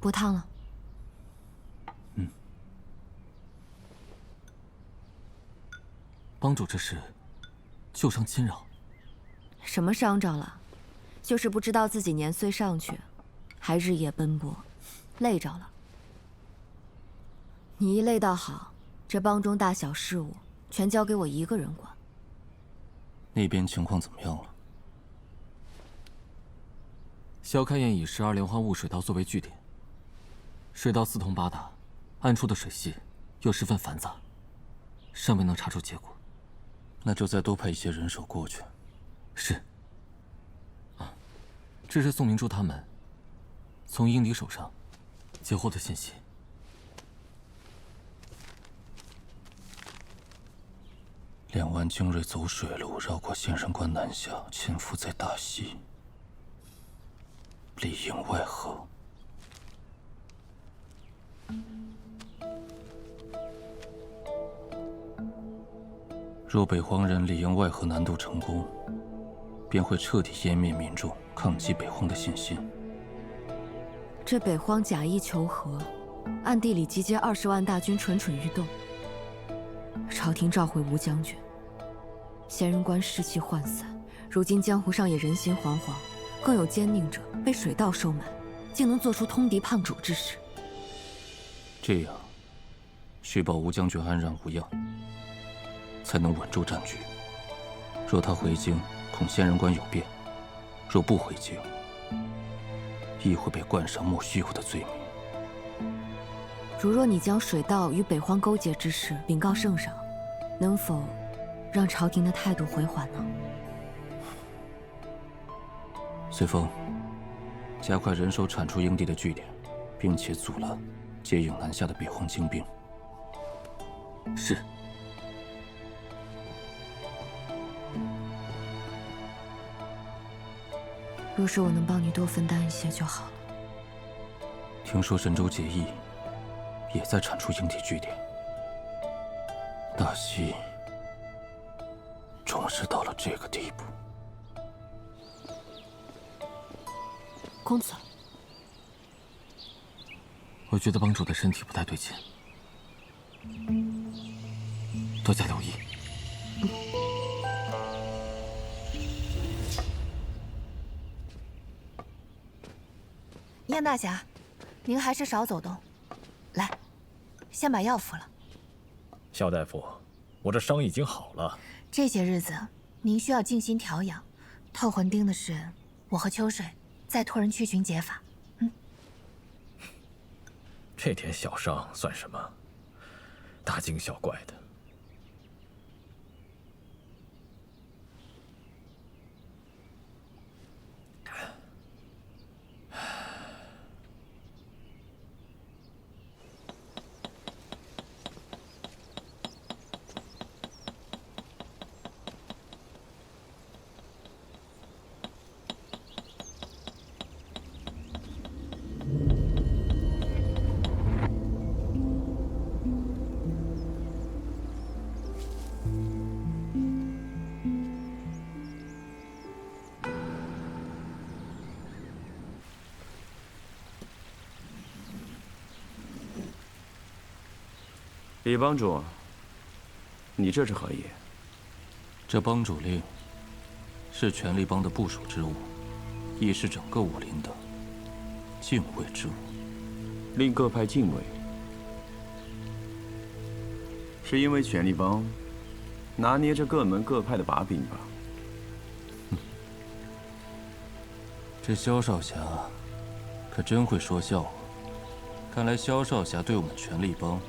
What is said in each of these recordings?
不烫了。帮主这是旧伤侵扰。什么伤着了？就是不知道自己年岁上去，还日夜奔波，累着了。你一累倒好，这帮中大小事务全交给我一个人管。那边情况怎么样了？萧开岩以12连环雾水道作为据点，水道四通八达，暗处的水系又十分繁杂，尚未能查出结果。那就再多派一些人手过去。是。这是宋明珠他们从英迪手上截获的信息。2万精锐走水路，绕过仙人关南下，潜伏在大溪，里应外合。若北荒人里应外合难度成功，便会彻底湮灭民众抗击北荒的信心。这北荒假意求和，暗地里集结20万大军，蠢蠢欲动。朝廷召回吴将军，仙人关士气涣散，如今江湖上也人心惶惶，更有奸佞者被水道收买，竟能做出通敌叛主之事。这样，确保吴将军安然无恙，才能稳住战局。若他回京，恐仙人关有变；若不回京，亦会被冠上莫须有的罪名。如若你将水道与北荒勾结之事禀告圣上，能否让朝廷的态度回缓呢？随风，加快人手铲除英帝的据点，并且阻拦接应南下的北荒精兵。是。若是我能帮你多分担一些就好了。听说神州结义也在铲除英帝据点，大西终是到了这个地步。公子，我觉得帮主的身体不太对劲，多加留意。燕大侠，您还是少走动。来，先把药服了。萧大夫，我这伤已经好了。这些日子您需要静心调养。透魂钉的事，我和秋水再托人去寻解法。这点小伤算什么？大惊小怪的。李帮主，你这是何意？这帮主令是权力帮的部署之物，亦是整个武林的敬畏之物。令各派敬畏，是因为权力帮拿捏着各门各派的把柄吧？这萧少侠可真会说笑话。看来萧少侠对我们权力帮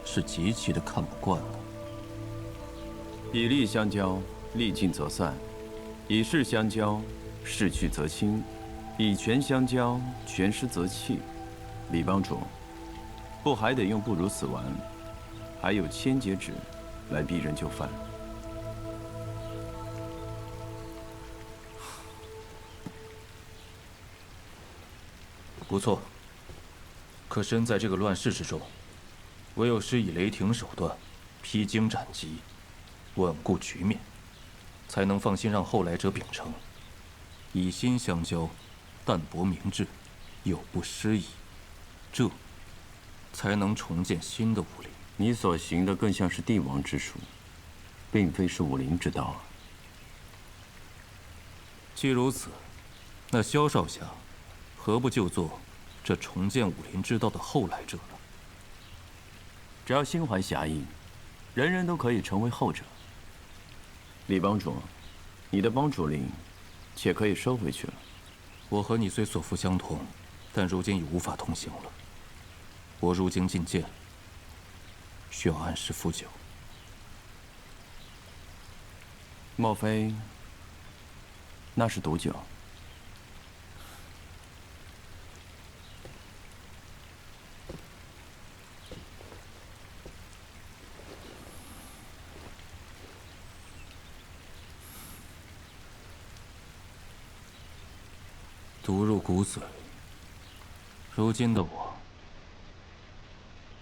是极其的看不惯了。以利相交，利尽则散；以势相交，势去则清；以权相交，权失则弃。李帮主，不还得用不如此丸，还有千劫指来逼人就范？不错。可身在这个乱世之中，唯有施以雷霆手段，披荆斩棘，稳固局面，才能放心让后来者秉承。以心相交，淡泊明志，有不失矣。这才能重建新的武林。你所行的更像是帝王之术，并非是武林之道啊。既如此，那萧少侠何不就做这重建武林之道的后来者呢？只要心怀侠义，人人都可以成为后者。李帮主，你的帮主令，且可以收回去了。我和你虽所服相同，但如今已无法同行了。我入京觐见，需要按时赴酒。莫非那是毒酒？毒入骨髓。如今的我，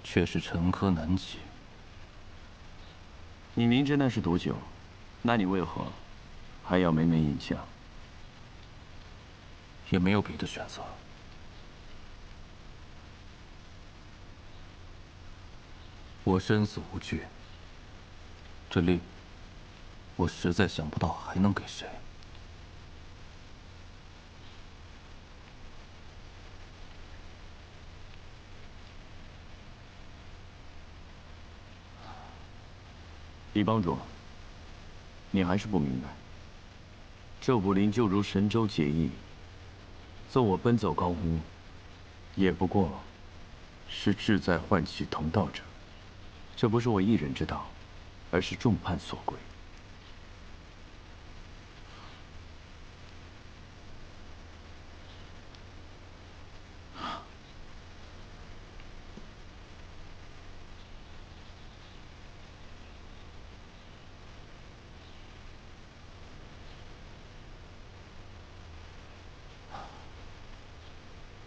却是沉疴难解。你明知那是毒酒，那你为何还要每每饮下？也没有别的选择。我生死无惧，这令我实在想不到还能给谁。李帮主，你还是不明白，这武林就如神州结义，纵我奔走高屋，也不过是志在唤起同道者。这不是我一人之道，而是众叛所归。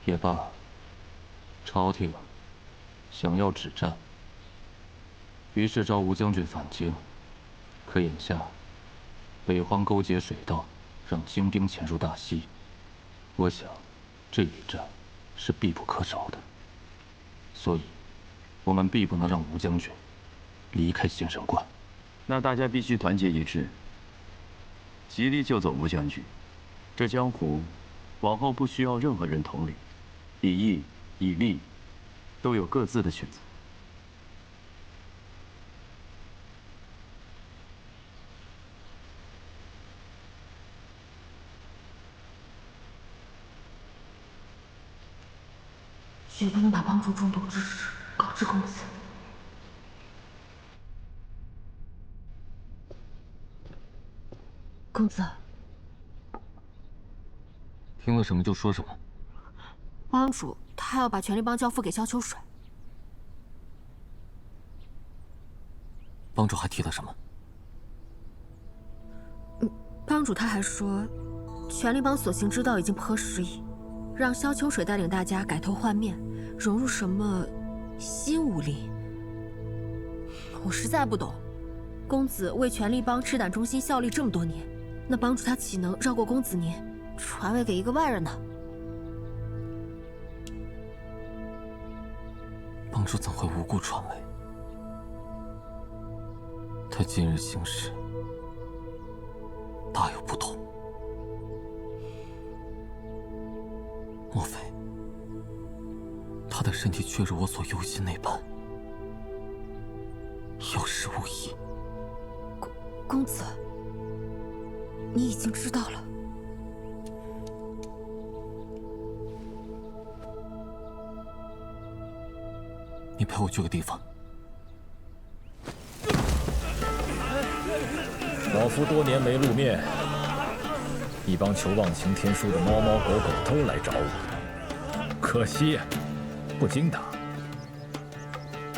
也罢，朝廷想要止战，于是召吴将军返京。可眼下北荒勾结水道，让精兵潜入大西，我想这一战是必不可少的。所以，我们必不能让吴将军离开仙神关。那大家必须团结一致，极力救走吴将军。这江湖往后不需要任何人统领，以义以利都有各自的选择。决定把帮助中毒之事告知公子。公子，听了什么就说什么。帮主他要把权力帮交付给萧秋水。帮主还提了什么？帮主他还说，权力帮所行之道已经颇适宜，让萧秋水带领大家改头换面，融入什么新武林。我实在不懂，公子为权力帮赤胆忠心效力这么多年，那帮主他岂能绕过公子您，传位给一个外人呢？帮主怎会无故传位？他今日行事大有不同。莫非他的身体确如我所忧心那般，有失无益？公子，你已经知道了。你陪我去个地方。老夫多年没露面，一帮求忘情天书的猫猫狗狗都来找我，可惜不经打。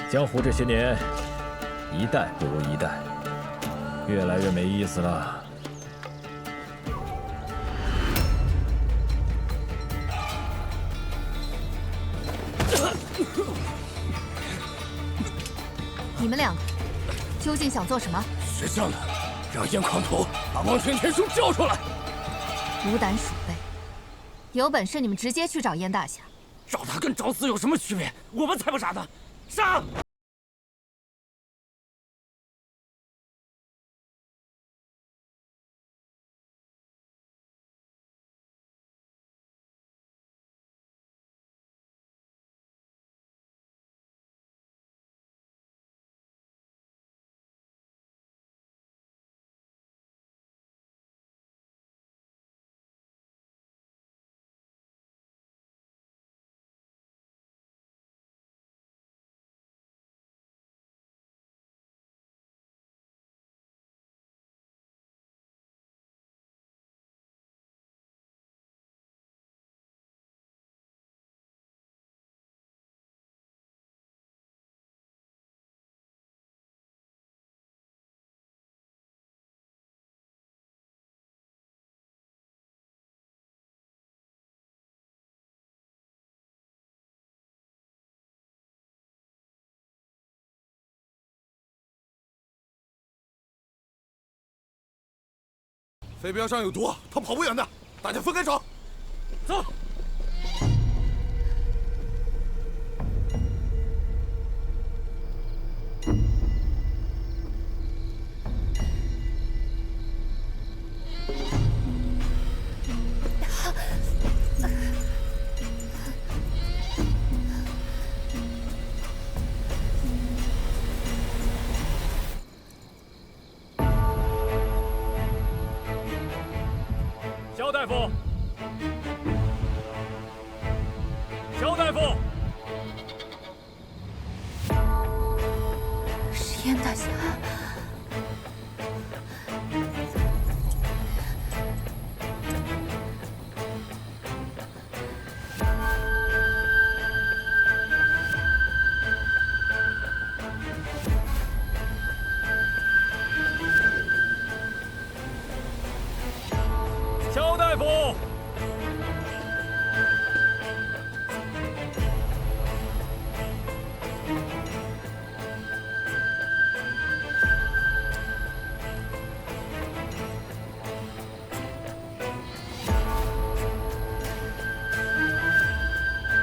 江湖这些年，一代不如一代，越来越没意思了。你们两个究竟想做什么？识相的，让燕狂徒把忘情天书交出来！无胆鼠辈，有本事你们直接去找燕大侠，找他跟找死有什么区别？我们才不傻呢！上！飞镖上有毒，他跑不远的，大家分开找。走。肖大夫，肖大夫，是燕大侠。肖大夫，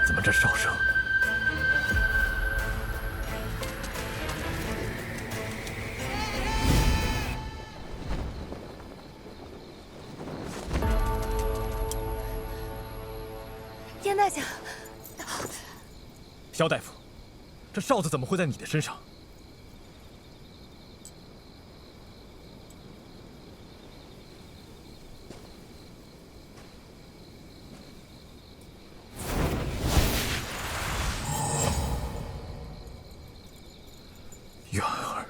怎么这哨声？燕大侠，肖大夫，这哨子怎么会在你的身上？远儿。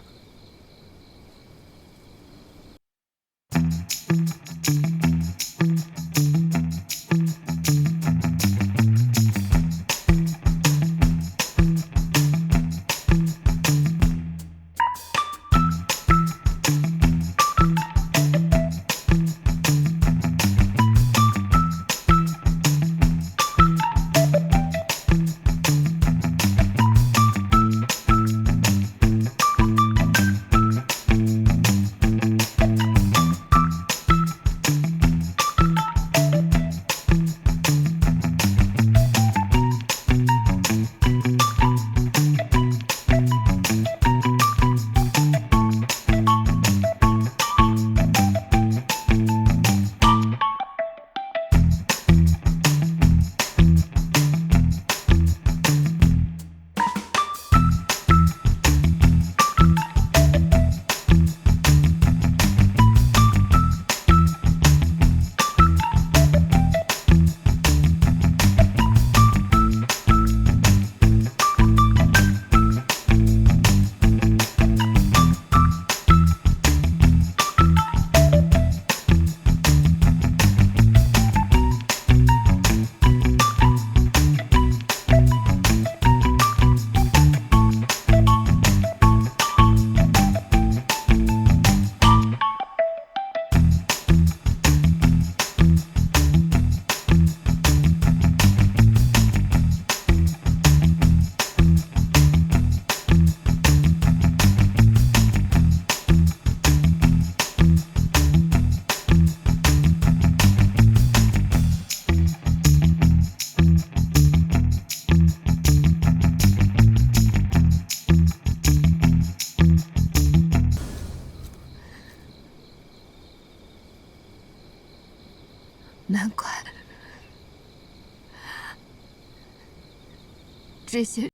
这些。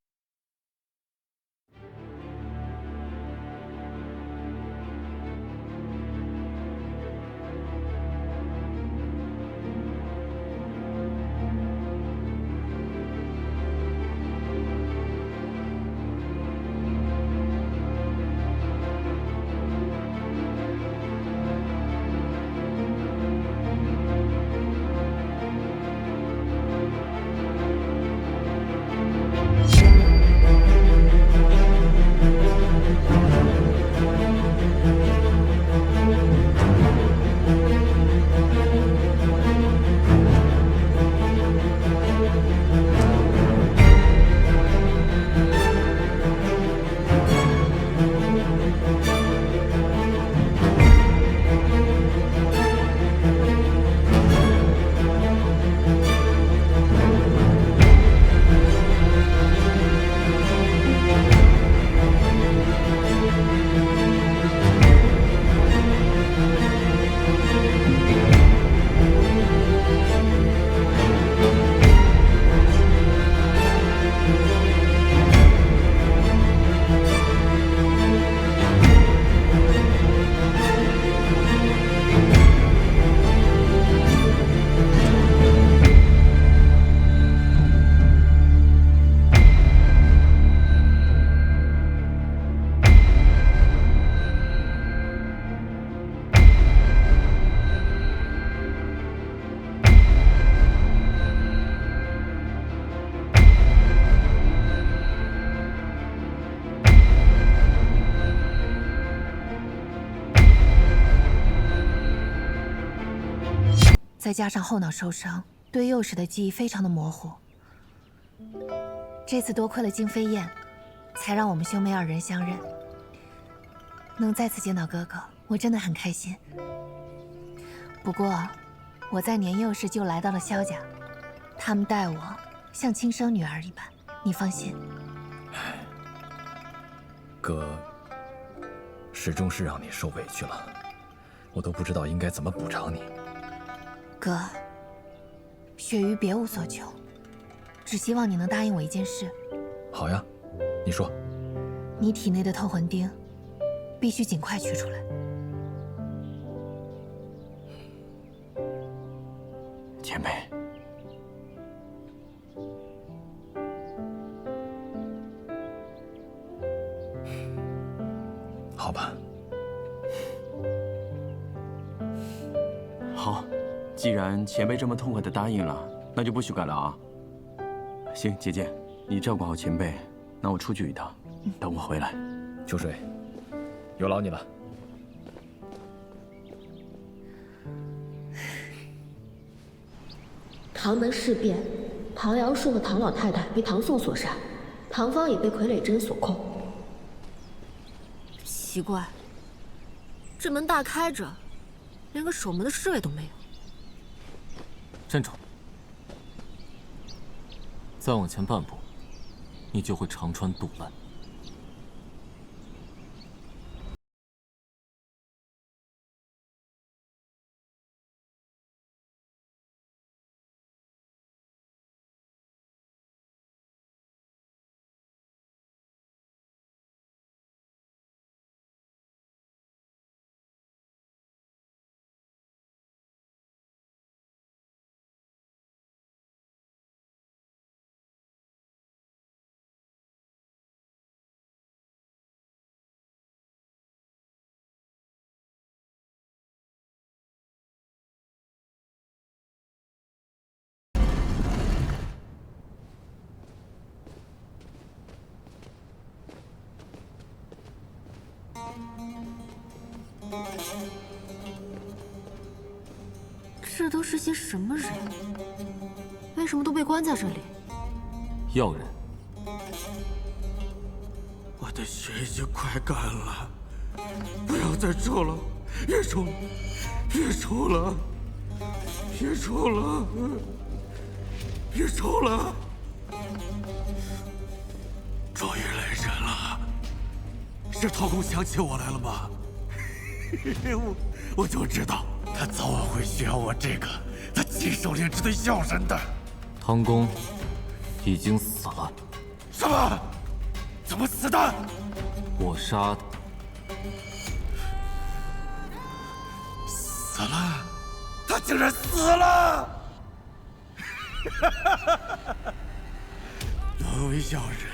再加上后脑受伤，对幼时的记忆非常的模糊。这次多亏了静飞燕，才让我们兄妹二人相认。能再次见到哥哥，我真的很开心。不过，我在年幼时就来到了萧家，他们待我像亲生女儿一般，你放心。哥，始终是让你受委屈了，我都不知道应该怎么补偿你。哥，雪鱼别无所求，只希望你能答应我一件事。好呀，你说。你体内的透魂钉，必须尽快取出来。前辈，好吧。好。既然前辈这么痛快的答应了，那就不许改了啊！行，姐姐，你照顾好前辈，那我出去一趟，等我回来。秋水，有劳你了。唐门事变，唐瑶树和唐老太太被唐宋所杀，唐芳也被傀儡针所控。奇怪，这门大开着，连个守门的侍卫都没有。站住！再往前半步，你就会长穿肚烂。这都是些什么人？为什么都被关在这里？要人。我的血已经快干了，不要再抽了，别抽了，别抽了，别抽了，别抽了！终于来人了，是陶公想起我来了吗？我就知道他早晚会需要我这个他亲手炼制的药人的。汤公已经死了。什么？怎么死的？我杀的。死了？他竟然死了！沦为药人，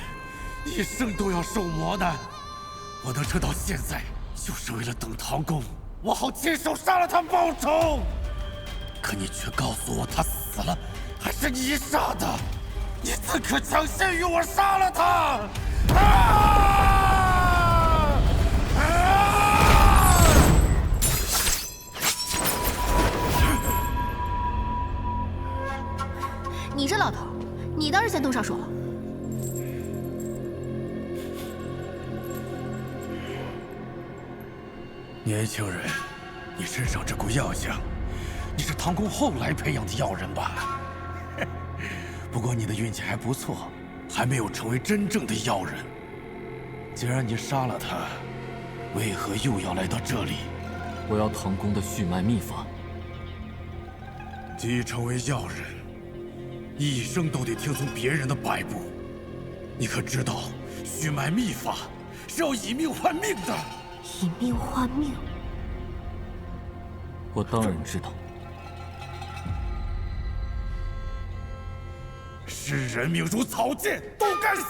一生都要受磨难。我能撑到现在，就是为了等唐公，我好亲手杀了他报仇。可你却告诉我他死了，还是你杀的？你怎可强陷于我杀了他？你这老头，你倒是先动手术。年轻人，你身上这股药香，你是唐公后来培养的药人吧？不过你的运气还不错，还没有成为真正的药人。既然你杀了他，为何又要来到这里？我要唐公的血脉秘法。既成为药人，一生都得听从别人的摆布。你可知道，血脉秘法是要以命换命的。以命换命。我当然知道。视人命如草芥，都该死！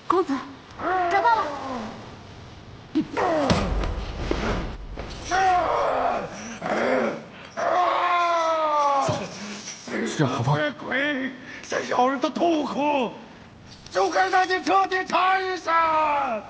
公子，找到了。是何方？这鬼是妖人的痛苦，就该让你彻底尝一下。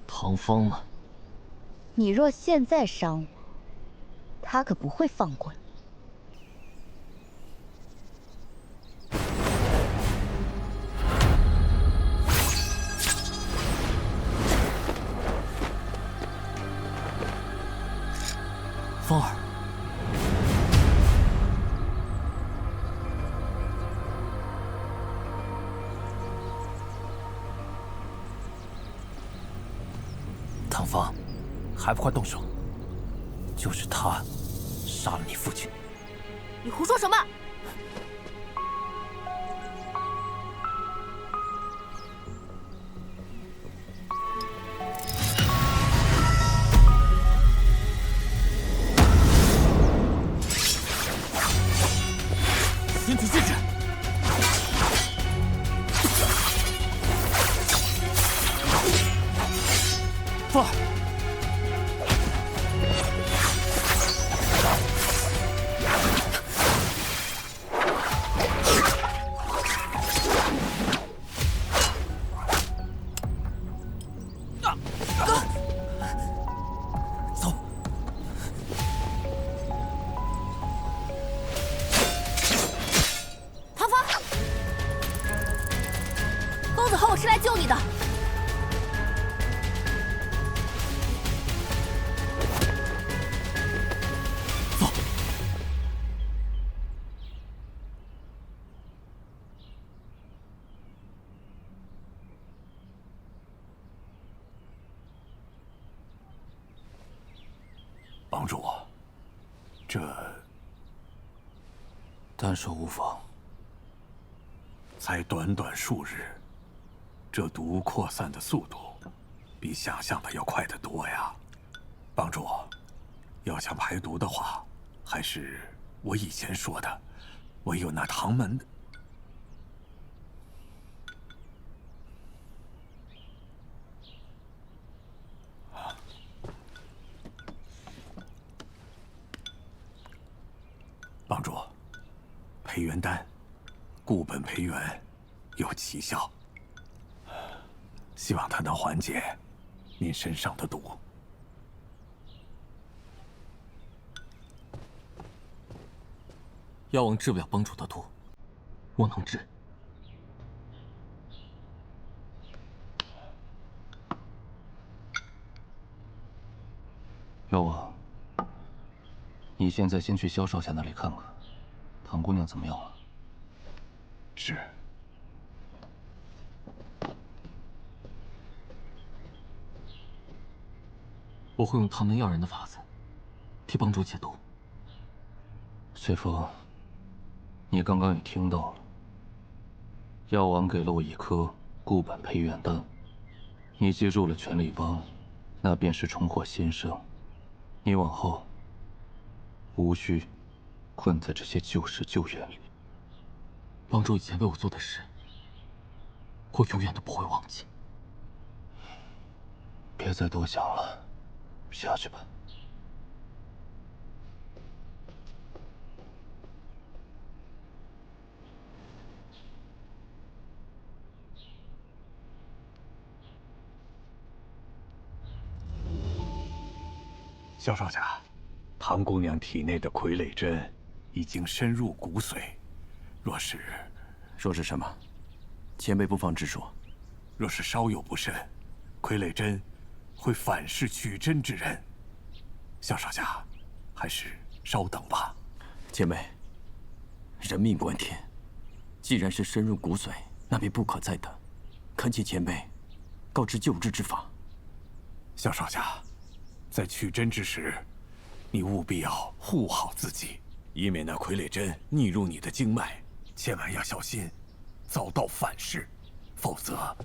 唐芳呢？你若现在伤我，他可不会放过你。芳儿，唐芳，还不快动手！就是他杀了你父亲。你胡说什么？先去禁止。凤儿，走。唐芳，公子和我是来救你的。帮主，这单手无妨。才短短数日，这毒扩散的速度比想象的要快得多呀！帮主，要想排毒的话，还是我以前说的，唯有那唐门的。帮主，培元丹，固本培元，有奇效。希望它能缓解您身上的毒。药王治不了帮主的毒，我能治。药王，你现在先去萧少侠那里看看，唐姑娘怎么样了？是。我会用唐门药人的法子，替帮主解毒。随风，你刚刚也听到了，药王给了我一颗固本培元丹，你接入了全力帮，那便是重获新生。你往后无需困在这些旧事旧怨里。帮主以前为我做的事，我永远都不会忘记。别再多想了，下去吧。萧少侠，唐姑娘体内的傀儡针已经深入骨髓，若是什么？前辈不妨直说。若是稍有不慎，傀儡针会反噬取针之人。萧少侠，还是稍等吧。前辈，人命关天，既然是深入骨髓，那便不可再等。恳请前辈告知救治之法。萧少侠，在取针之时，你务必要护好自己，以免那傀儡针逆入你的经脉，千万要小心，遭到反噬，否则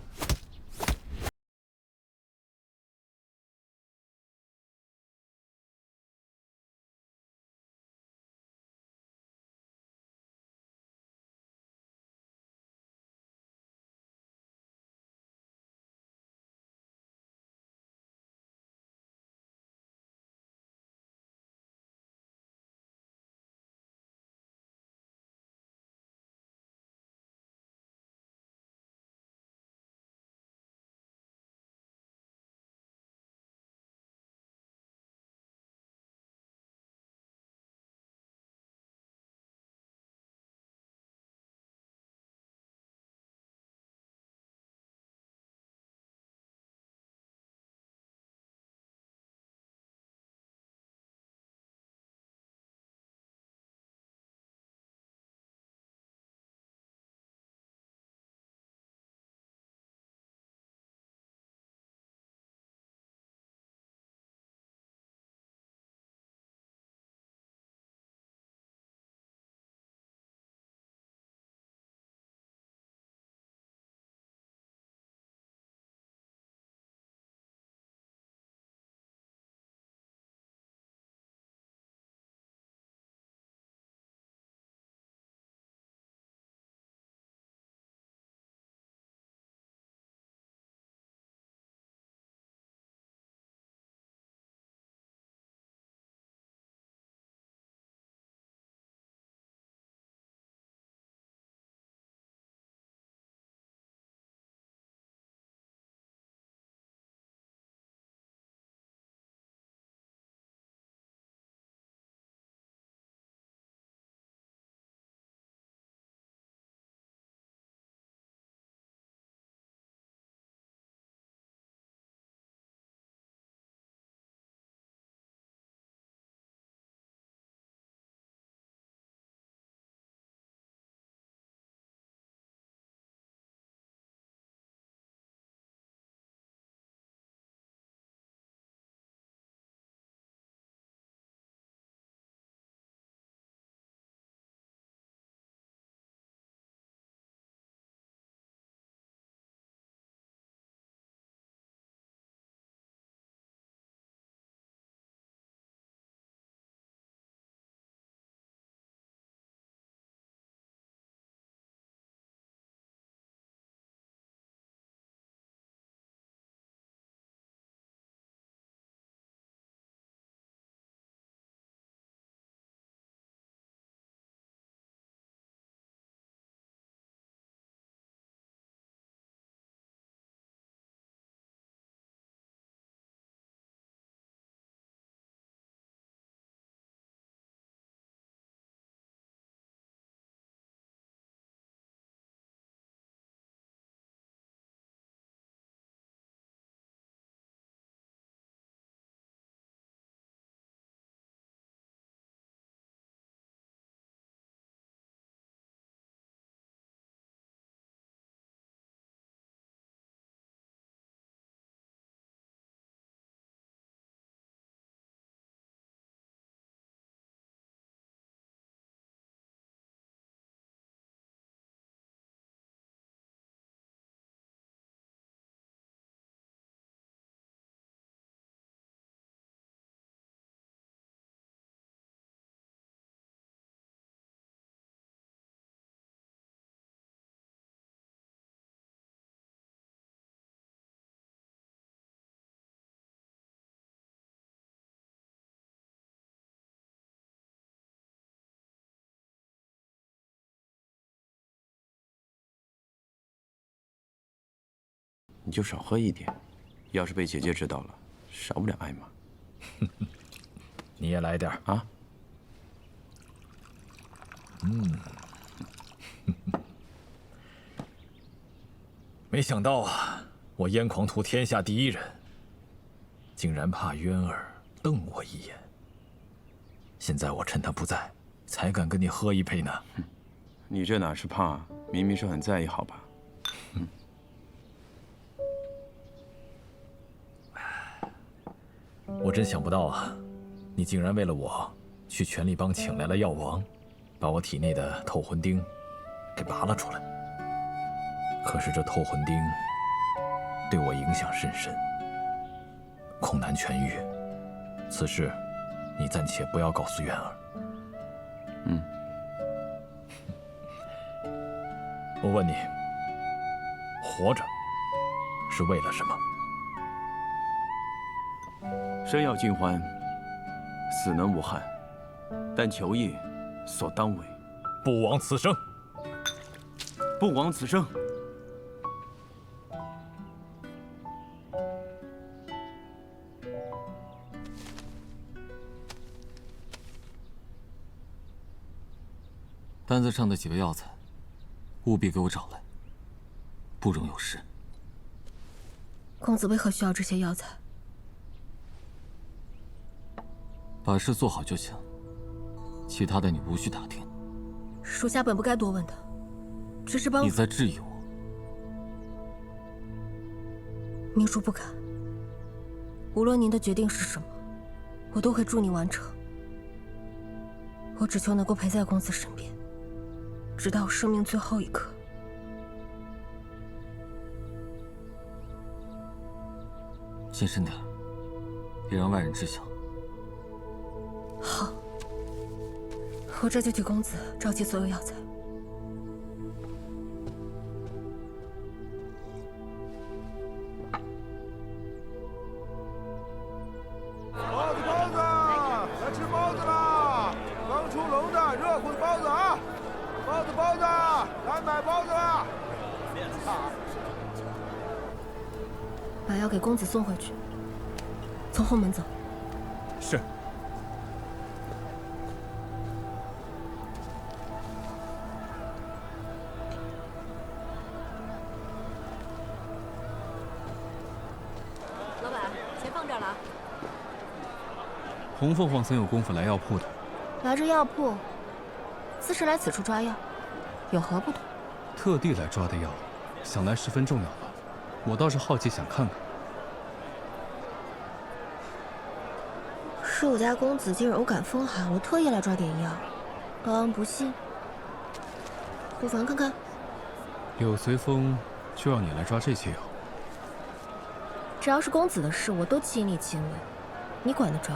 你就少喝一点。要是被姐姐知道了，少不了挨骂。你也来点啊。没想到啊，我燕狂图天下第一人，竟然怕渊儿瞪我一眼。现在我趁他不在，才敢跟你喝一杯呢。你这哪是怕，明明是很在意，好吧？我真想不到啊，你竟然为了我，去权力帮请来了药王，把我体内的透魂钉给拔了出来。可是这透魂钉对我影响甚深，恐难痊愈。此事你暂且不要告诉渊儿。我问你，活着是为了什么？生要尽欢，死能无憾，但求业所当为。不枉此生。不枉此生。单子上的几味药材，务必给我找来，不容有失。公子为何需要这些药材？把事做好就行，其他的你无需打听。属下本不该多问的，只是帮。你在质疑我？明叔不敢。无论您的决定是什么，我都会助你完成。我只求能够陪在公子身边，直到生命最后一刻。谨慎点，别让外人知晓。好，我这就替公子召集所有药材。包子，包子，来吃包子啦！刚出笼的热乎的包子啊！包子，包子，来买包子啦！把药给公子送回去，从后门走。是。老板，钱放这儿了啊。红凤凰曾有功夫来药铺的。来这药铺，自是来此处抓药，有何不同？特地来抓的药，想来十分重要吧？我倒是好奇，想看看。是我家公子近日偶感风寒，我特意来抓点药。报恩不信，不妨看看。柳随风就让你来抓这些药？只要是公子的事，我都亲力亲为，你管得着？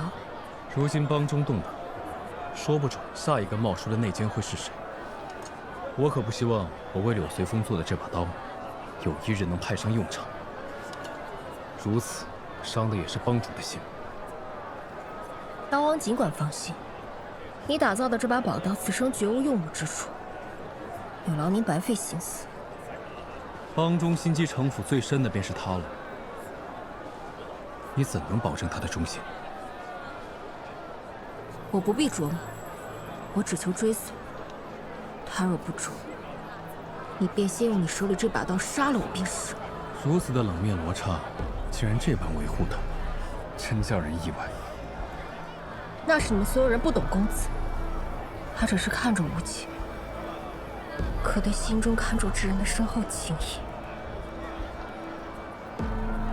如今帮中动荡，说不准下一个冒出的内奸会是谁。我可不希望我为柳随风做的这把刀，有一日能派上用场。如此，伤的也是帮主的心。刀王尽管放心，你打造的这把宝刀，此生绝无用武之处，有劳您白费心思。帮中心机城府最深的便是他了，你怎能保证他的忠心？我不必琢磨，我只求追随。他若不忠，你便先用你手里这把刀杀了我便是。如此的冷面罗刹，竟然这般维护他，真叫人意外。那是你们所有人不懂公子，他只是看重无情，可对心中看重之人的深厚情谊，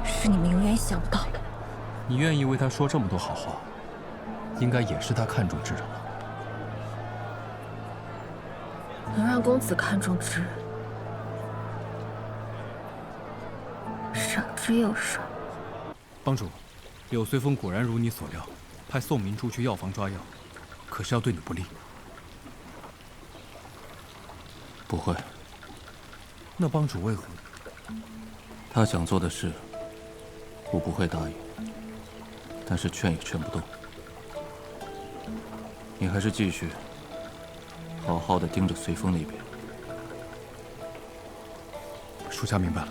是你们永远想不到的。你愿意为他说这么多好话，应该也是他看重之人了。能让公子看重之人，少之又少。帮主，柳随风果然如你所料，派宋明珠去药房抓药，可是要对你不利。不会。那帮主为何？他想做的事，我不会答应，但是劝也劝不动。你还是继续好好的盯着随风那边。属下明白了。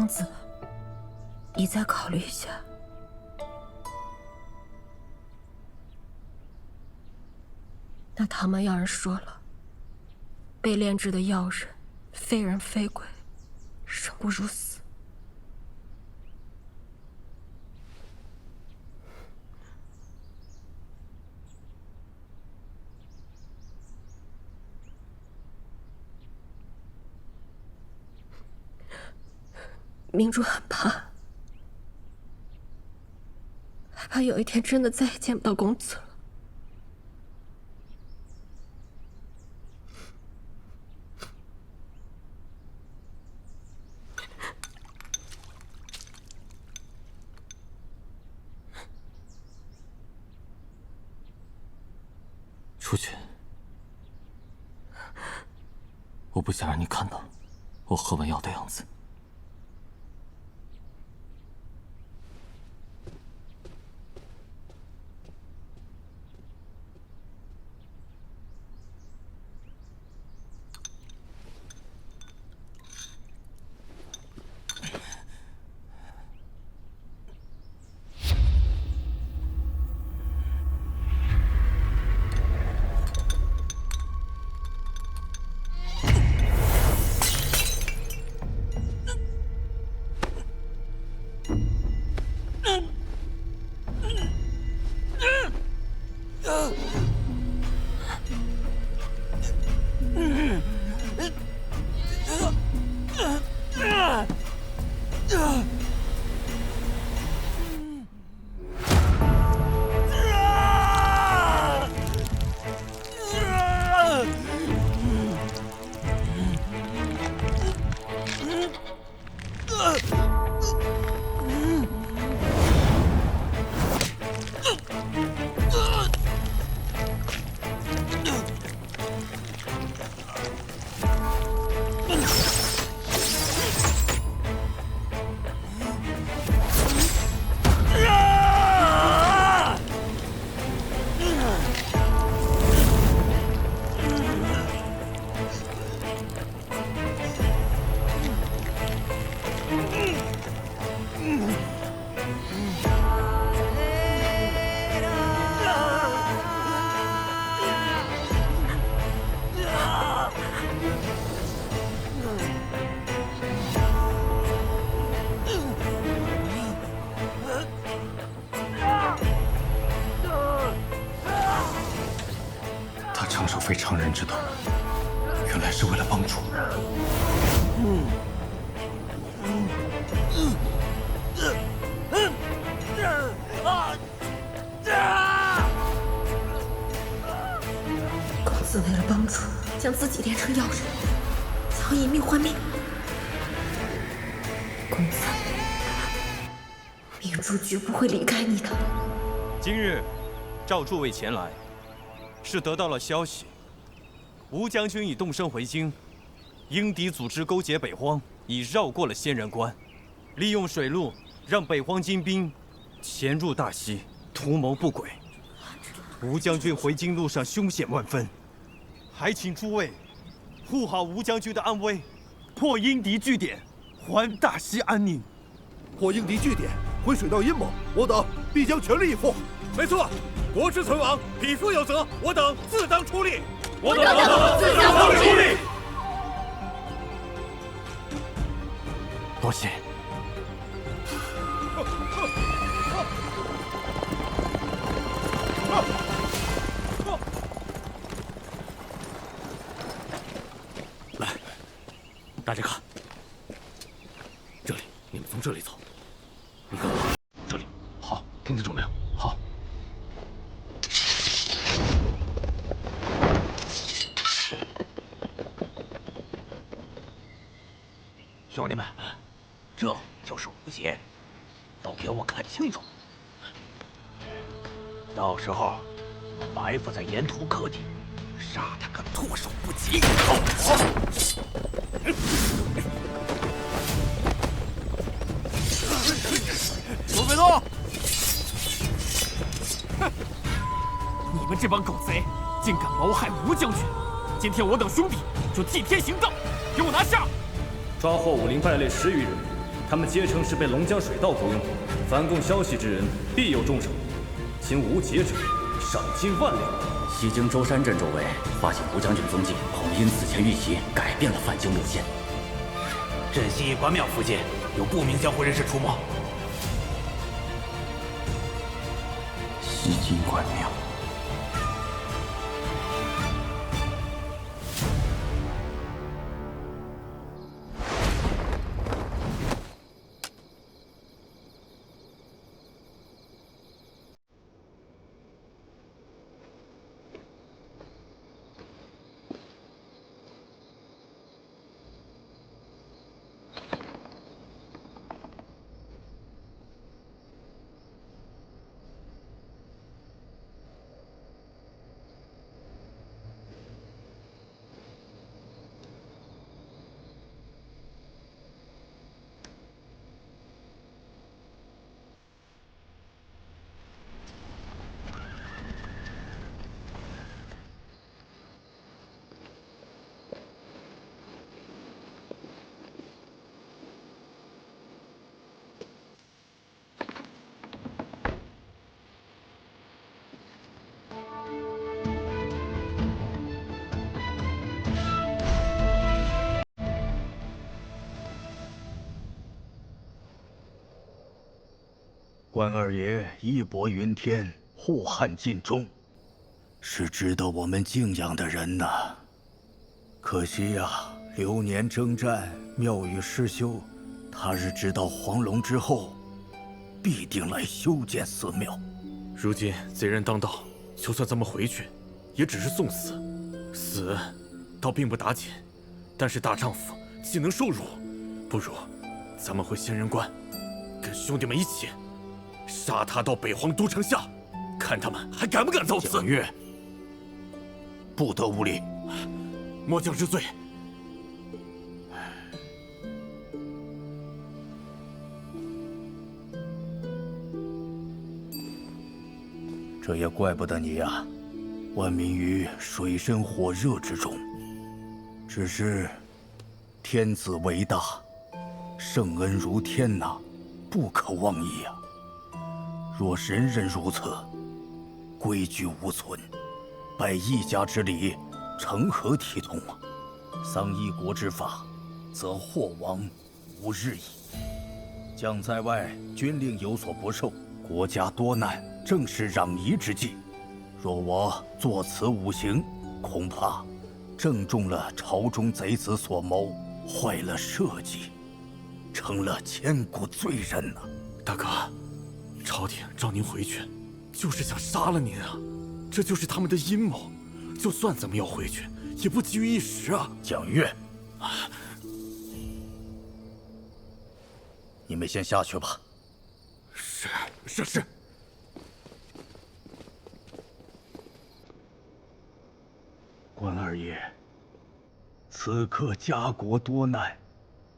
公子，你再考虑一下。那唐门药人说了，被炼制的药人非人非鬼，生不如死。明珠很怕，害怕有一天真的再也见不到公子了。出去，我不想让你看到我喝完药的样子。长手非常人之短，原来是为了帮助。公子为了帮助，将自己炼成药人，想要以命换命。公子，明珠绝不会离开你的。今日召诸位前来，是得到了消息，吴将军已动身回京，鹰敌组织勾结北荒，已绕过了仙人关，利用水路让北荒金兵潜入大西，图谋不轨。吴将军回京路上凶险万分，还请诸位护好吴将军的安危，破鹰敌据点，还大西安宁。破鹰敌据点，回水道阴谋，我等必将全力以赴。没错，国之存亡，匹夫有责，我等自当出力。我等自当出力。多谢。来，大家看，这里，你们从这里走。你跟我，这里。好，听清楚没有？好。兄弟们，这就是吴邪，都给我看清楚！到时候埋伏在沿途各地，杀他个措手不及！罗贝诺，哼！你们这帮狗贼，竟敢谋害吴将军！今天我等兄弟就替天行道，给我拿下！抓获武林败类10余人，他们皆称是被龙江水道所用，反供消息之人必有重赏，今无节者，赏金万两。西京舟山镇周围发现吴将军踪迹，恐因此前遇袭改变了犯经路线。镇西关庙附近有不明江湖人士出没。西京关庙。 关二爷义薄云天，护汉尽忠，是值得我们敬仰的人呐。可惜呀，流年征战，庙宇失修，他日知道黄龙之后，必定来修建寺庙。如今贼人当道，就算咱们回去，也只是送死，死倒并不打紧，但是大丈夫岂能受辱？不如咱们回仙人关，跟兄弟们一起。 杀他到北荒都城下，看他们还敢不敢造次！蒋越，不得无礼！末将知罪。这也怪不得你呀，万民于水深火热之中。只是，天子为大，圣恩如天呐，不可妄议呀。 若人人如此，规矩无存，拜一家之礼，成何体统啊？丧一国之法，则祸亡无日矣。将在外，军令有所不受，国家多难，正是攘夷之际。若我作此五行，恐怕正中了朝中贼子所谋，坏了社稷，成了千古罪人呐！大哥。 朝廷召您回去，就是想杀了您啊！这就是他们的阴谋。就算咱们要回去，也不急于一时啊！蒋越，你们先下去吧。是。关二爷，此刻家国多难，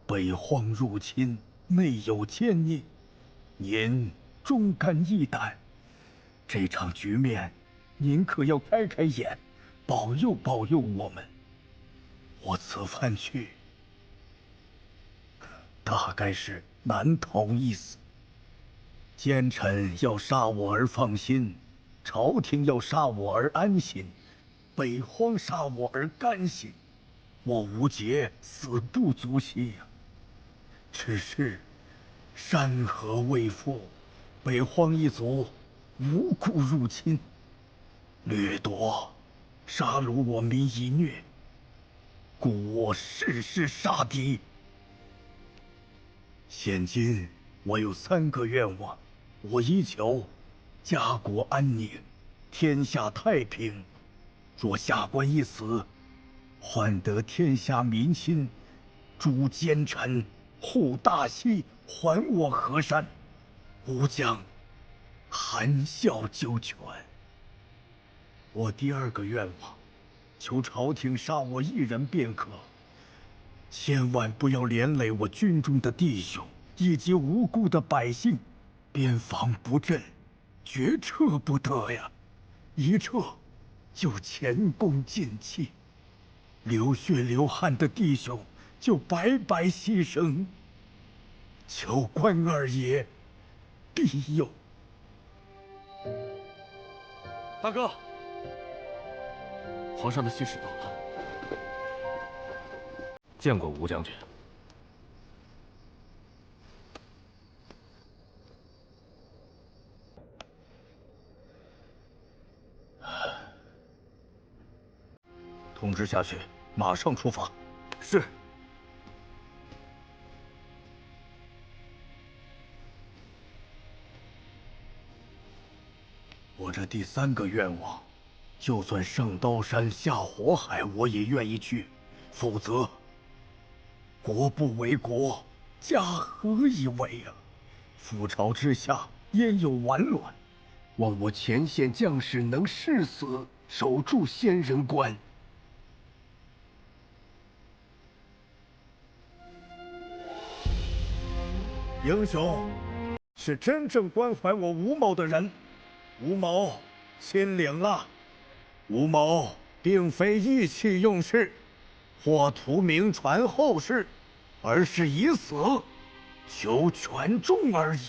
北荒入侵，内有奸逆，您。 忠肝义胆，这场局面，您可要开开眼，保佑保佑我们。我此番去，大概是难逃一死。奸臣要杀我而放心，朝廷要杀我而安心，北荒杀我而甘心。我无节，死不足惜呀。只是，山河未复。 北荒一族无故入侵，掠夺、杀戮我民以虐，故我誓师杀敌。现今我有3个愿望，我一求家国安宁，天下太平。若下官一死，换得天下民心，诛奸臣，护大西，还我河山。 吾将含笑九泉。我第2个愿望，求朝廷杀我一人便可，千万不要连累我军中的弟兄以及无辜的百姓。边防不振，决撤不得呀！一撤，就前功尽弃，流血流汗的弟兄就白白牺牲。求关二爷庇佑。大哥，皇上的信使到了。见过吴将军。通知下去，马上出发。是。我这第3个愿望，就算上刀山下火海，我也愿意去。否则，国不为国，家何以为啊？覆巢之下，焉有完卵？望我前线将士能誓死守住仙人关。英雄，是真正关怀我吴某的人。吴某心领了。吴某并非意气用事，或图名传后世，而是以死求权重而已。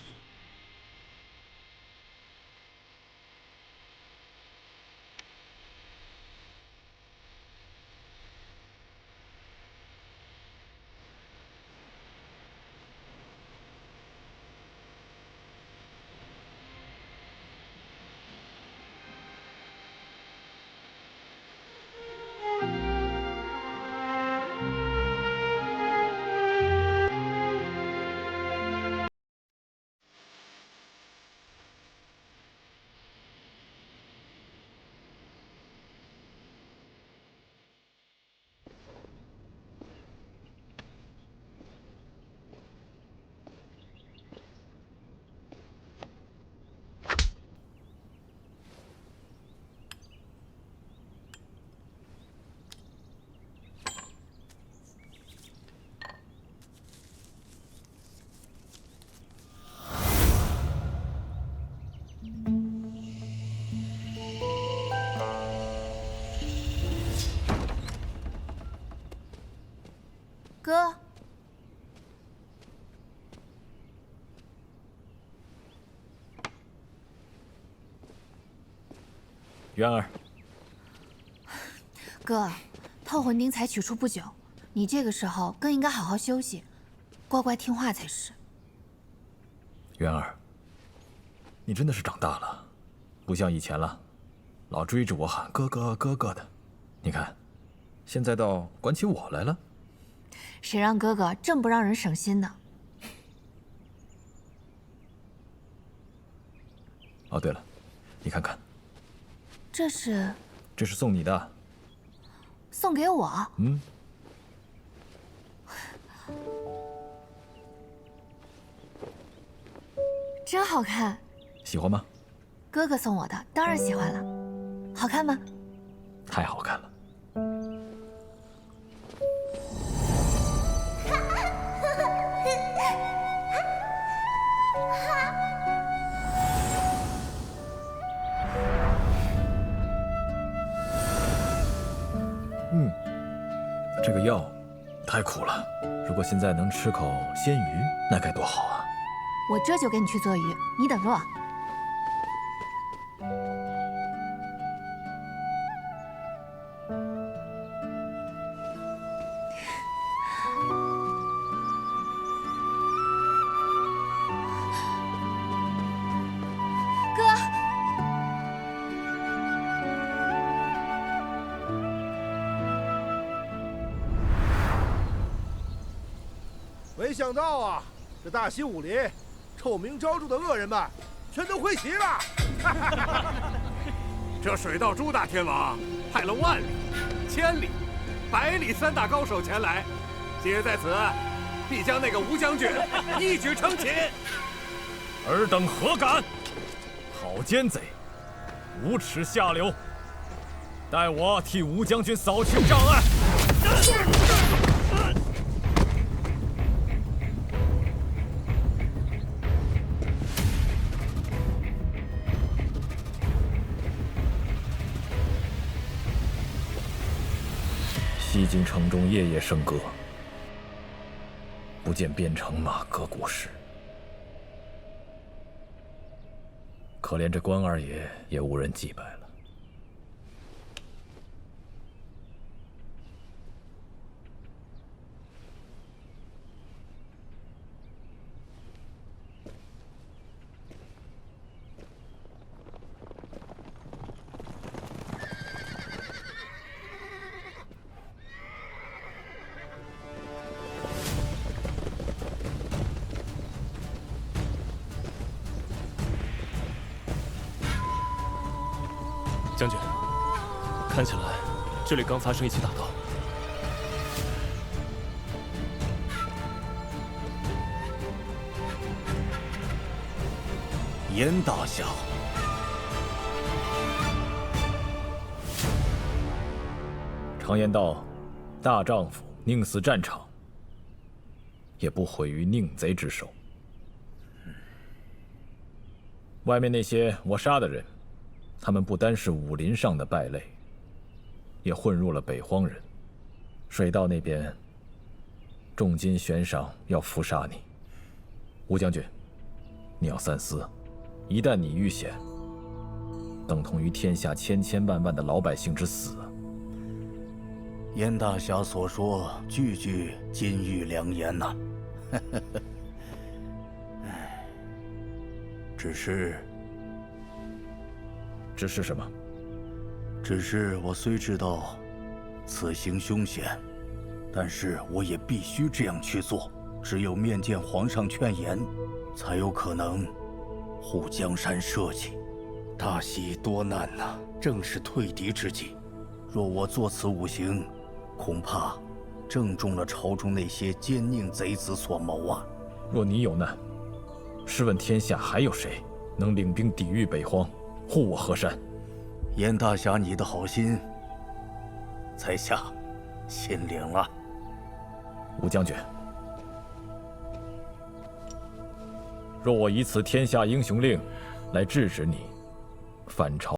哥，渊儿，哥，透魂钉才取出不久，你这个时候更应该好好休息，乖乖听话才是。渊儿，你真的是长大了，不像以前了，老追着我喊哥哥哥哥的。你看，现在倒管起我来了。谁让哥哥这么不让人省心呢？哦，对了，你看看，这是送你的，送给我。嗯，真好看。喜欢吗？哥哥送我的，当然喜欢了。好看吗？太好看了。这个药太苦了，如果现在能吃口鲜鱼，那该多好啊！我这就给你去做鱼，你等着我。没想到啊，这大西武林臭名昭著的恶人们，全都回席了。这水道朱大天王派了万里、千里、百里3大高手前来，今日在此，必将那个吴将军一举成擒。尔等何敢！好奸贼，无耻下流！待我替吴将军扫清障碍。西京城中夜夜笙歌，不见边城马革故事。可怜这关二爷也无人祭拜了。将军，看起来这里刚发生一起打斗。严大侠，常言道，大丈夫宁死战场，也不毁于宁贼之手。外面那些我杀的人，他们不单是武林上的败类，也混入了北荒人。水道那边重金悬赏要伏杀你，吴将军，你要三思。一旦你遇险，等同于天下千千万万的老百姓之死。严大侠所说，句句金玉良言呐。只是什么？只是我虽知道此行凶险，但是我也必须这样去做。只有面见皇上劝言，才有可能护江山社稷。大喜多难呐，正是退敌之际。若我做此五行，恐怕正中了朝中那些奸佞贼子所谋啊！若你有难，试问天下还有谁能领兵抵御北荒，护我河山？严大侠，你的好心，在下心领了。吴将军，若我以此天下英雄令来制止你反朝，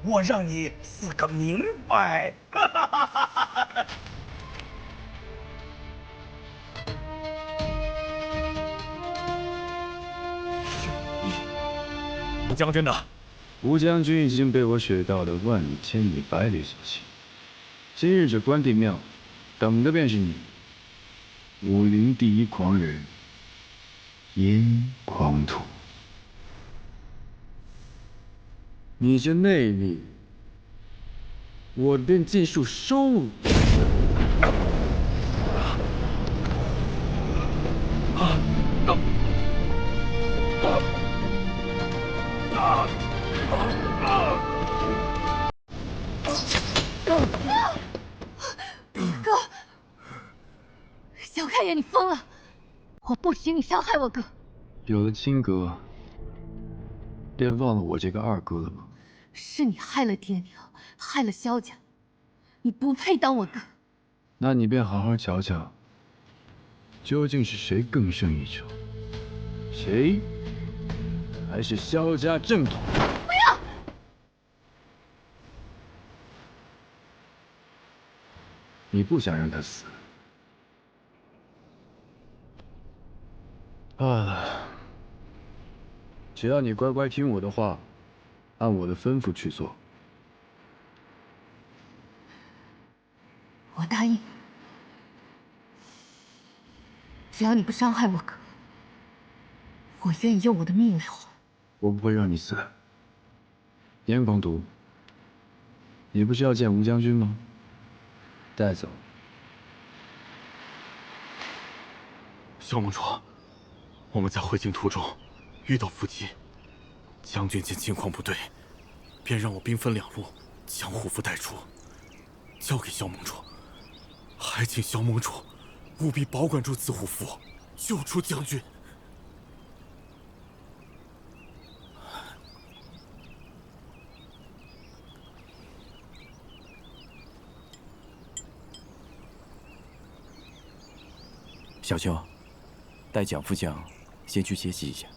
我让你死个明白！吴将军呢？吴将军已经被我学到了万里千里百里所行。今日这关帝庙，等的便是你，武林第一狂人殷狂徒。你这内力，我便尽数收你。哥，萧开爷，你疯了！我不许你伤害我哥。有了亲哥，便忘了我这个二哥了吗？是你害了爹娘，害了萧家，你不配当我哥。那你便好好瞧瞧，究竟是谁更胜一筹？谁还是萧家正统？不要！你不想让他死？罢了，只要你乖乖听我的话，按我的吩咐去做。我答应，只要你不伤害我哥，我愿意用我的命来换。我不会让你死的。严光独，你不是要见吴将军吗？带走。萧盟主，我们在回京途中遇到伏击，将军见情况不对，便让我兵分两路，将护符带出，交给萧盟主，还请萧盟主务必保管住此护符，救出将军。小秋，带蒋副将先去歇息一下。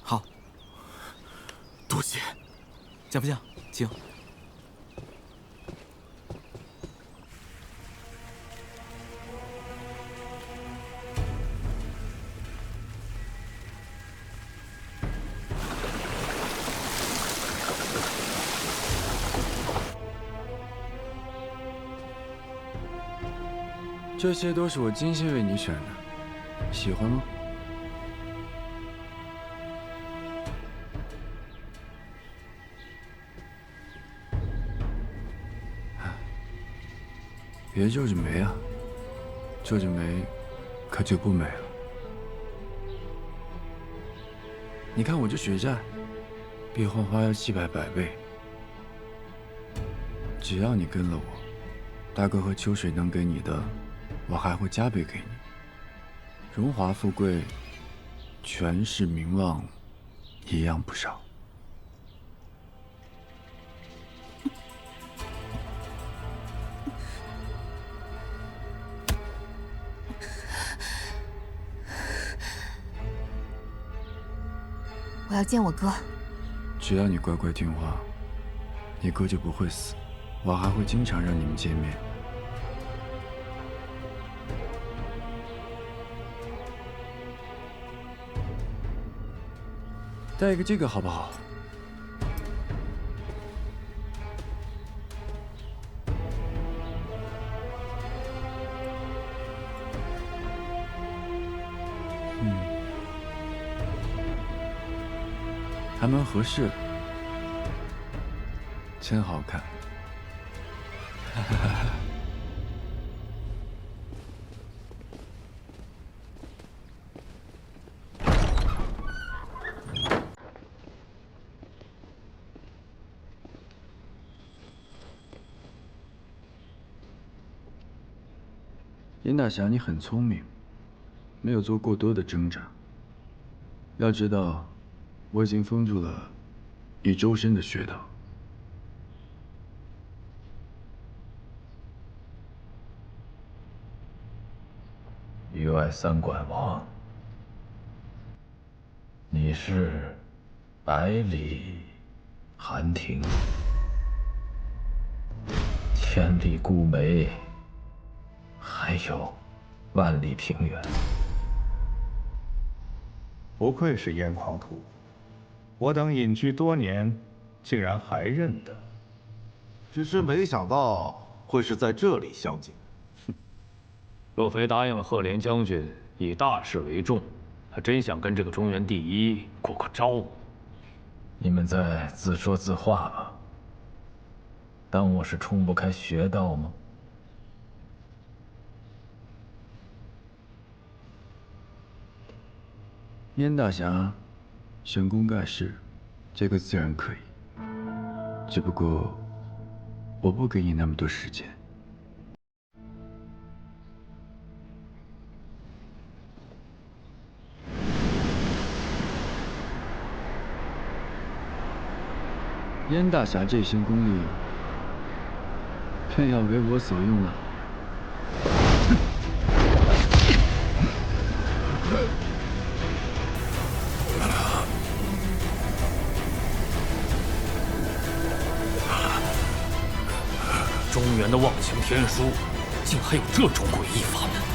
好，多谢。蒋副将，请。这些都是我精心为你选的，喜欢吗？别皱着眉啊，皱着眉可就不美了。你看我这血债，比黄花要700倍。只要你跟了我，大哥和秋水能给你的，我还会加倍给你。荣华富贵、权势名望，一样不少。我要见我哥。只要你乖乖听话，你哥就不会死，我还会经常让你们见面。带一个这个好不好？还蛮合适的，真好看。殷大侠，你很聪明，没有做过多的挣扎。要知道，我已经封住了你周身的穴道。域外三馆王，你是百里寒亭，千里孤梅，还有万里平原。不愧是燕狂徒，我等隐居多年，竟然还认得。只是没想到会是在这里相见。若非答应了赫连将军以大事为重，还真想跟这个中原第一过个招。你们在自说自话吧？当我是冲不开穴道吗？燕大侠，神功盖世，这个自然可以。只不过，我不给你那么多时间。燕大侠这身功力，偏要为我所用了。中原的忘情天书，竟还有这种诡异法门！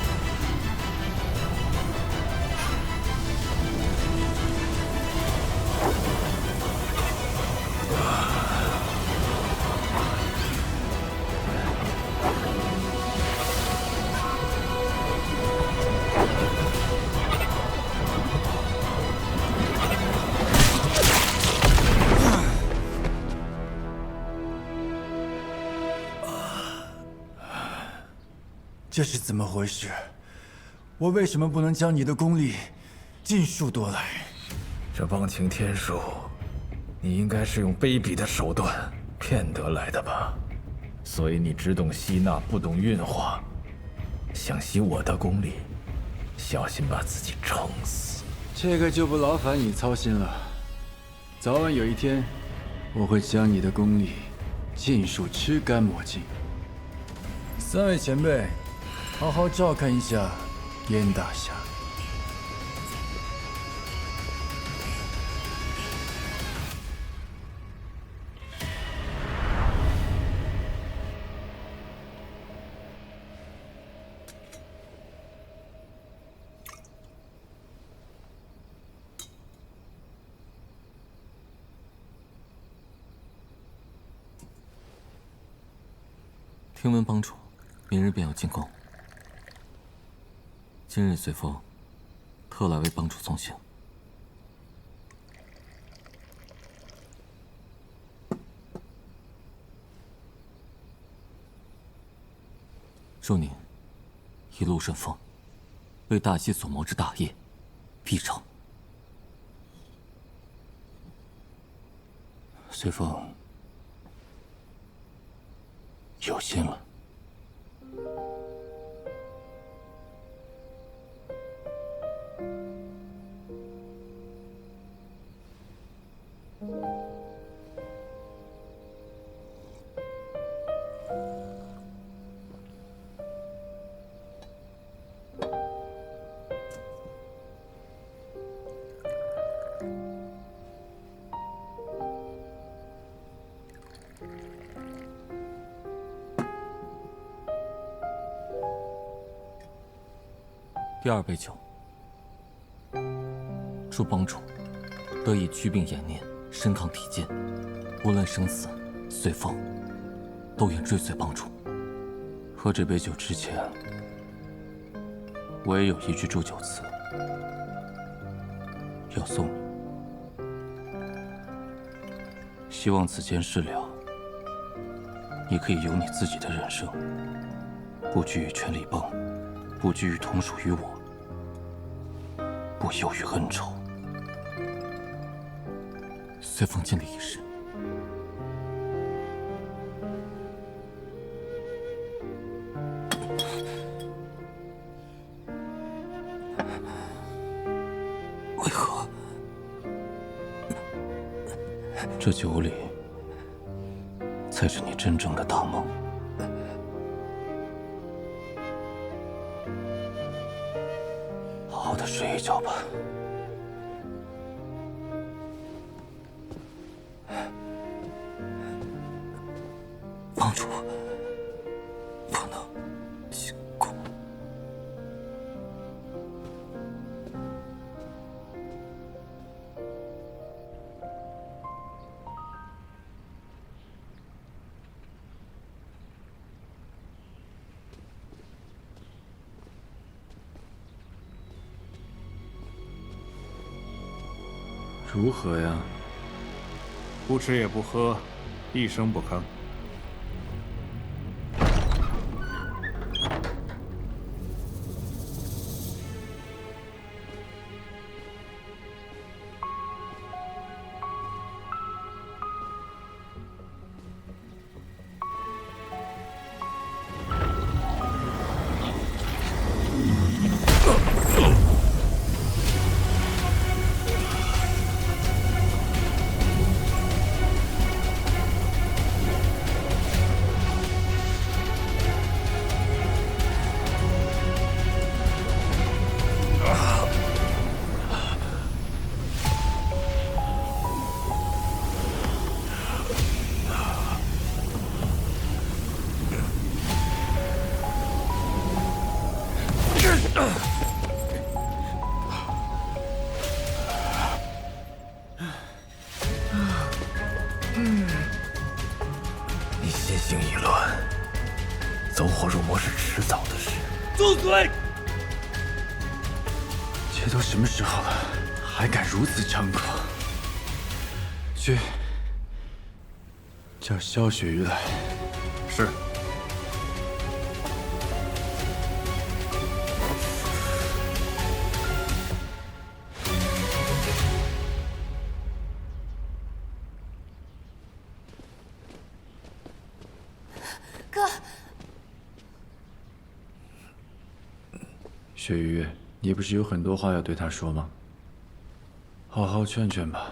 这是怎么回事？我为什么不能将你的功力尽数夺来？这忘情天书你应该是用卑鄙的手段骗得来的吧？所以你只懂吸纳，不懂运化。想吸我的功力，小心把自己撑死。这个就不劳烦你操心了。早晚有一天，我会将你的功力尽数吃干抹净。三位前辈，好好照看一下燕大侠。听闻帮主明日便要进宫，今日随风特来为帮主送行。祝您一路顺风，为大西所谋之大业必成。随风有心了。第二杯酒，祝帮主得以祛病延年，身康体健，无论生死，随风都愿追随帮主。喝这杯酒之前，我也有一句祝酒词要送你。希望此间事了，你可以有你自己的人生，不拘于权力崩，不拘于同属于我，不忧于恩仇。随风尽力一试。为何？这酒里才是你真正的大梦。好好的睡一觉吧。帮主不能进宫。如何呀？不吃也不喝，一声不吭。你心性已乱，走火入魔是迟早的事。住嘴！这都什么时候了，还敢如此猖狂？去，叫萧雪鱼来。是。雪鱼，你不是有很多话要对他说吗？好好劝劝吧。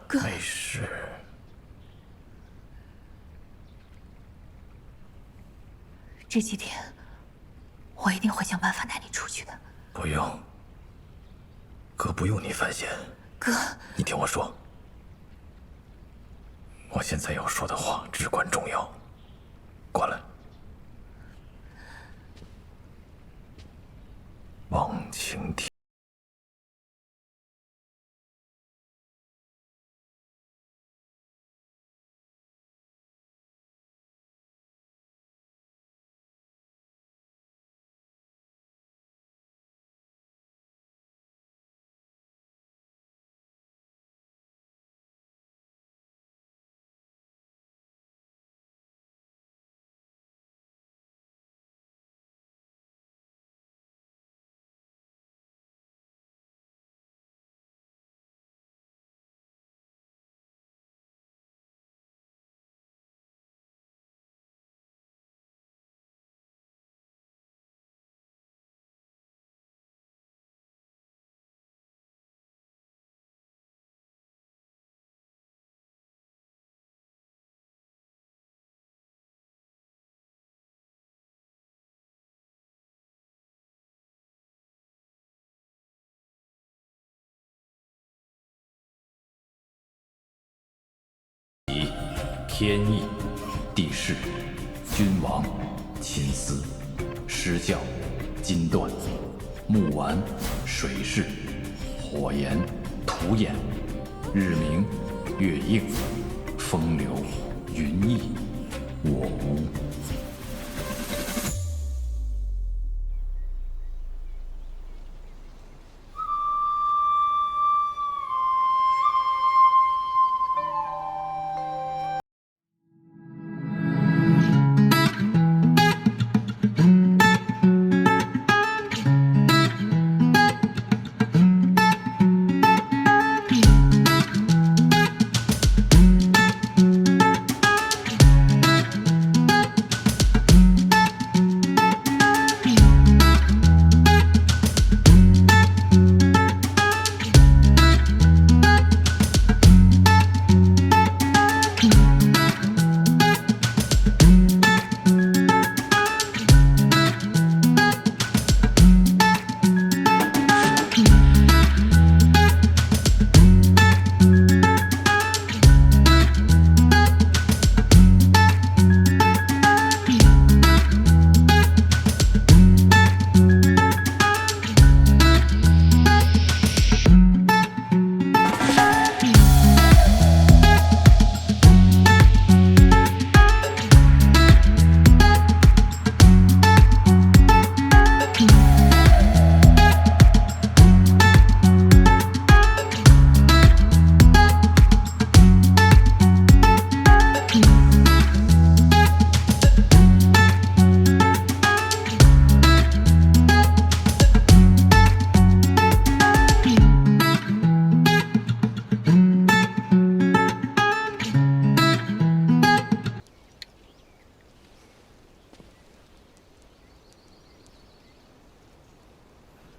哥，没事。这几天，我一定会想办法带你出去的。不用，哥不用你犯险。哥，你听我说，我现在要说的话至关重要。过来。望青天。天意、地势、君王、秦司、师教、金断、木丸、水势、火焰、土眼、日明、月映、风流、云翳、我无。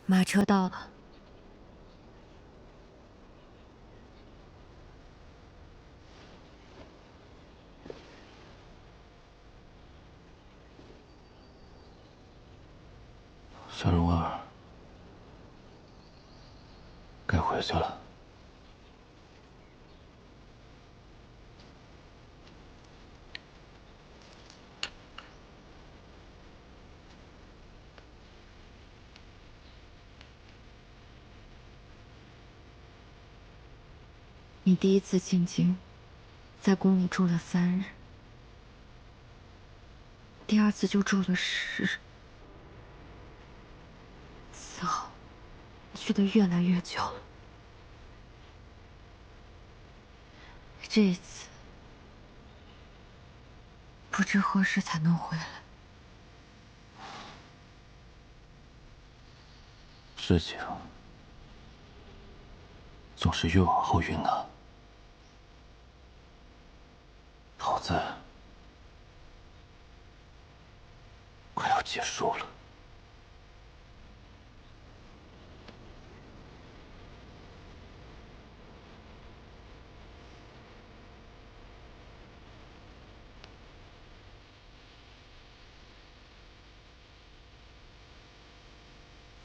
马车到了。小蓉儿，该回去了。你第一次进京，在宫里住了3日，第2次就住了10日。此后，去的越来越久了。这一次，不知何时才能回来。事情总是越往后越难。好在要结束了。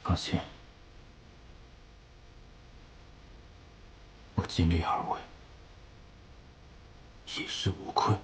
放心，我尽力而为，以示无愧。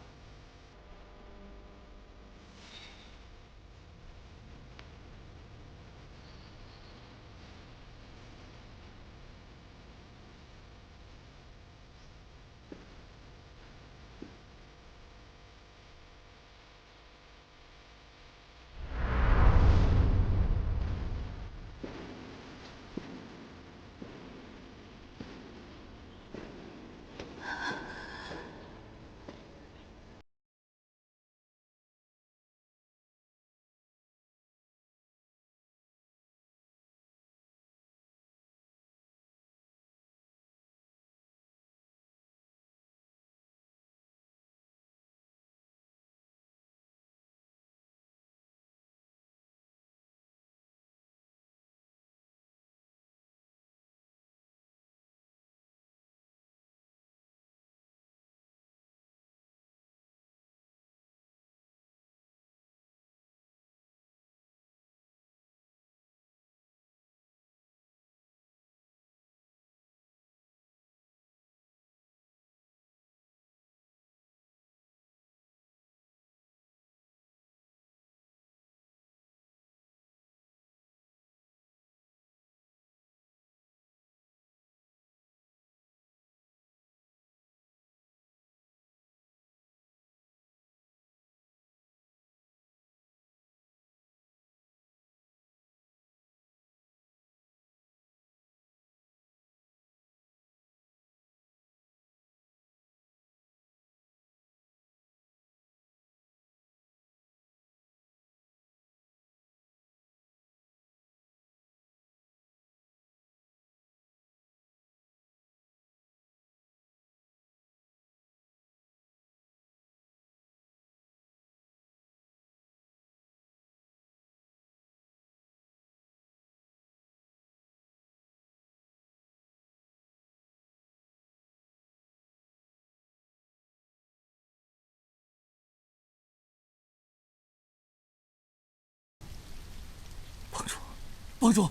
帮主，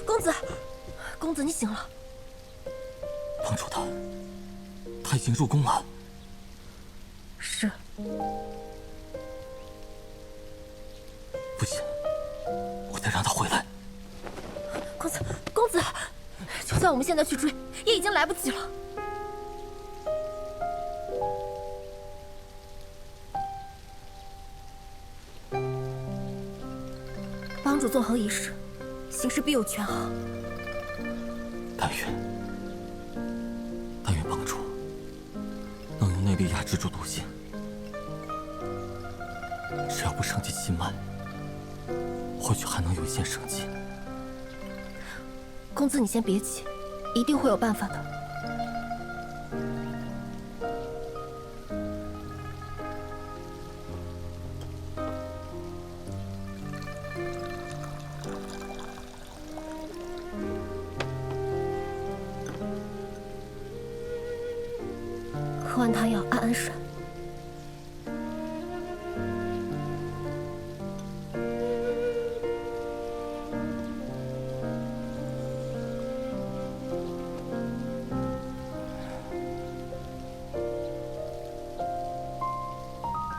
公子，公子你醒了。帮主他已经入宫了。是。不行，我得让他回来。公子，就算我们现在去追，也已经来不及了。帮主纵横一世，行事必有权衡。但愿帮主能用内力压制住毒性，只要不伤及心脉，或许还能有一线生机。公子，你先别急，一定会有办法的。喝完汤药，安安神。